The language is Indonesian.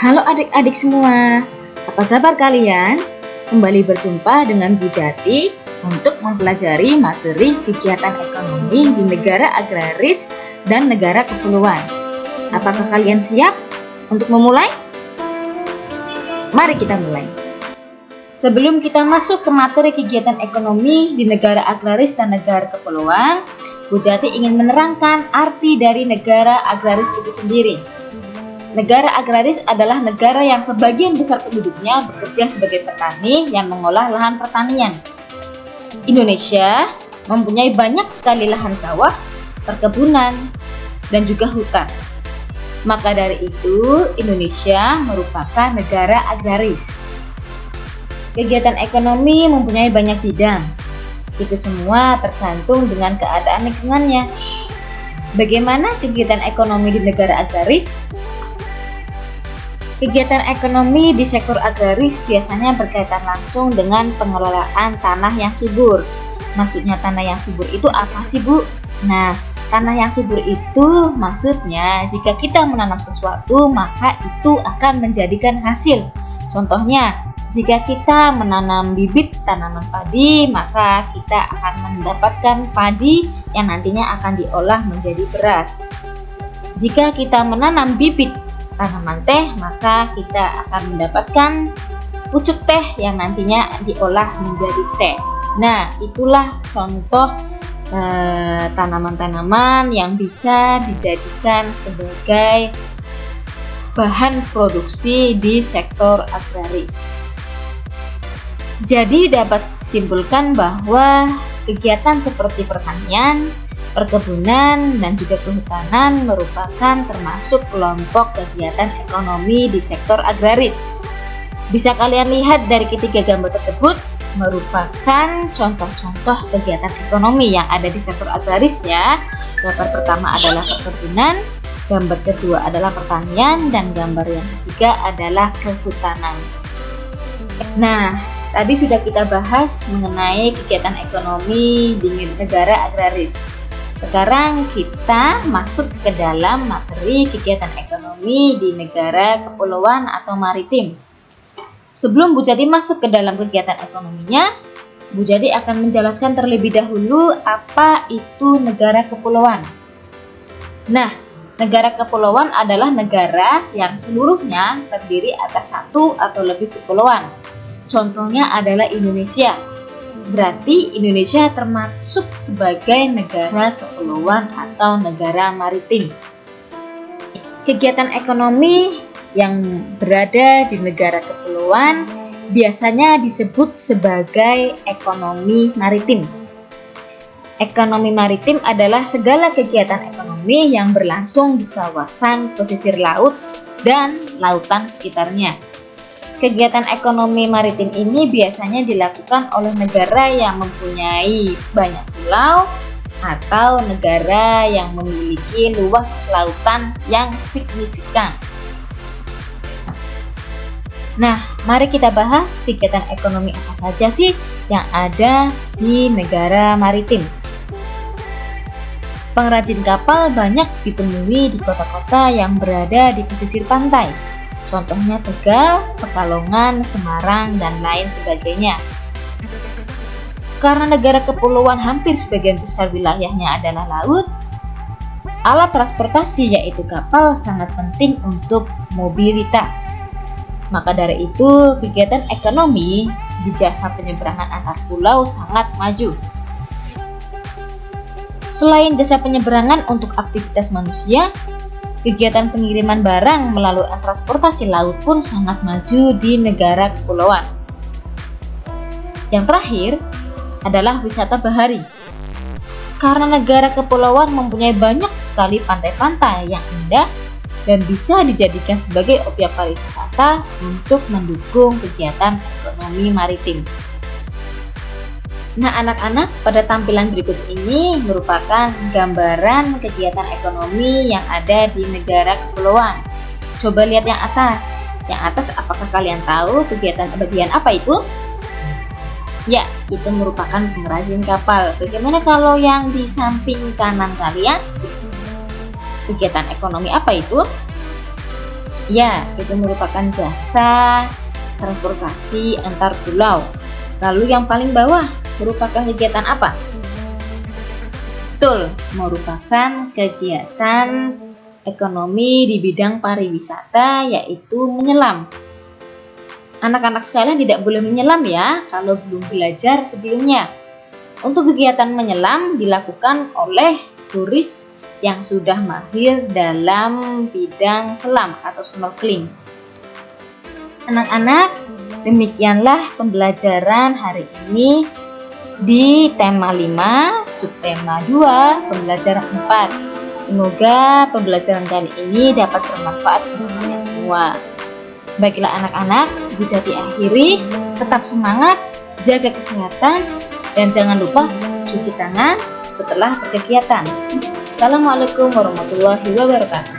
Halo adik-adik semua, apa kabar kalian? Kembali berjumpa dengan Bu Jati untuk mempelajari materi kegiatan ekonomi di negara agraris dan negara kepulauan. Apakah kalian siap untuk memulai? Mari kita mulai. Sebelum kita masuk ke materi kegiatan ekonomi di negara agraris dan negara kepulauan, Bu Jati ingin menerangkan arti dari negara agraris itu sendiri. Negara agraris adalah negara yang sebagian besar penduduknya bekerja sebagai petani yang mengolah lahan pertanian. Indonesia mempunyai banyak sekali lahan sawah, perkebunan, dan juga hutan. Maka dari itu, Indonesia merupakan negara agraris. Kegiatan ekonomi mempunyai banyak bidang. Itu semua tergantung dengan keadaan lingkungannya. Bagaimana kegiatan ekonomi di negara agraris? Kegiatan ekonomi di sektor agraris biasanya berkaitan langsung dengan pengelolaan tanah yang subur. Maksudnya tanah yang subur itu apa sih, Bu? Nah, tanah yang subur itu maksudnya jika kita menanam sesuatu maka itu akan menjadikan hasil. Contohnya, jika kita menanam bibit tanaman padi maka kita akan mendapatkan padi yang nantinya akan diolah menjadi beras. Jika kita menanam bibit tanaman teh, maka kita akan mendapatkan pucuk teh yang nantinya diolah menjadi teh. Nah, itulah contoh tanaman-tanaman yang bisa dijadikan sebagai bahan produksi di sektor agraris. Jadi dapat disimpulkan bahwa kegiatan seperti pertanian, perkebunan, dan juga kehutanan merupakan termasuk kelompok kegiatan ekonomi di sektor agraris. Bisa kalian lihat dari ketiga gambar tersebut merupakan contoh-contoh kegiatan ekonomi yang ada di sektor agraris ya. Gambar pertama adalah perkebunan, gambar kedua adalah pertanian, dan gambar yang ketiga adalah kehutanan. Nah, tadi sudah kita bahas mengenai kegiatan ekonomi di negara agraris. Sekarang kita masuk ke dalam materi kegiatan ekonomi di negara kepulauan atau maritim. Sebelum Bu Jati masuk ke dalam kegiatan ekonominya, Bu Jati akan menjelaskan terlebih dahulu apa itu negara kepulauan. Nah, negara kepulauan adalah negara yang seluruhnya terdiri atas satu atau lebih kepulauan. Contohnya adalah Indonesia. Berarti Indonesia termasuk sebagai negara kepulauan atau negara maritim. Kegiatan ekonomi yang berada di negara kepulauan biasanya disebut sebagai ekonomi maritim. Ekonomi maritim adalah segala kegiatan ekonomi yang berlangsung di kawasan pesisir laut dan lautan sekitarnya. Kegiatan ekonomi maritim ini biasanya dilakukan oleh negara yang mempunyai banyak pulau atau negara yang memiliki luas lautan yang signifikan. Nah, mari kita bahas kegiatan ekonomi apa saja sih yang ada di negara maritim. Pengrajin kapal banyak ditemui di kota-kota yang berada di pesisir pantai. Contohnya Tegal, Pekalongan, Semarang, dan lain sebagainya. Karena negara kepulauan hampir sebagian besar wilayahnya adalah laut, alat transportasi yaitu kapal sangat penting untuk mobilitas. Maka dari itu, kegiatan ekonomi di jasa penyeberangan antar pulau sangat maju. Selain jasa penyeberangan untuk aktivitas manusia, kegiatan pengiriman barang melalui transportasi laut pun sangat maju di negara kepulauan. Yang terakhir adalah wisata bahari. Karena negara kepulauan mempunyai banyak sekali pantai-pantai yang indah dan bisa dijadikan sebagai objek pariwisata untuk mendukung kegiatan ekonomi maritim. Nah, anak-anak, pada tampilan berikut ini merupakan gambaran kegiatan ekonomi yang ada di negara kepulauan. Coba lihat yang atas. Yang atas, apakah kalian tahu kegiatan bagian apa itu? Ya, itu merupakan pengrajin kapal. Bagaimana kalau yang di samping kanan kalian? Kegiatan ekonomi apa itu? Ya, itu merupakan jasa transportasi antar pulau. Lalu yang paling bawah merupakan kegiatan apa? Betul, merupakan kegiatan ekonomi di bidang pariwisata, yaitu menyelam. Anak-anak sekalian tidak boleh menyelam ya kalau belum belajar sebelumnya. Untuk kegiatan menyelam dilakukan oleh turis yang sudah mahir dalam bidang selam atau snorkeling. Anak-anak, demikianlah pembelajaran hari ini di tema 5, subtema 2, pembelajaran 4. Semoga pembelajaran kali ini dapat bermanfaat untuk kalian semua. Baiklah anak-anak, Ibu Jati akhiri, tetap semangat, jaga kesehatan, dan jangan lupa cuci tangan setelah berkegiatan. Assalamualaikum warahmatullahi wabarakatuh.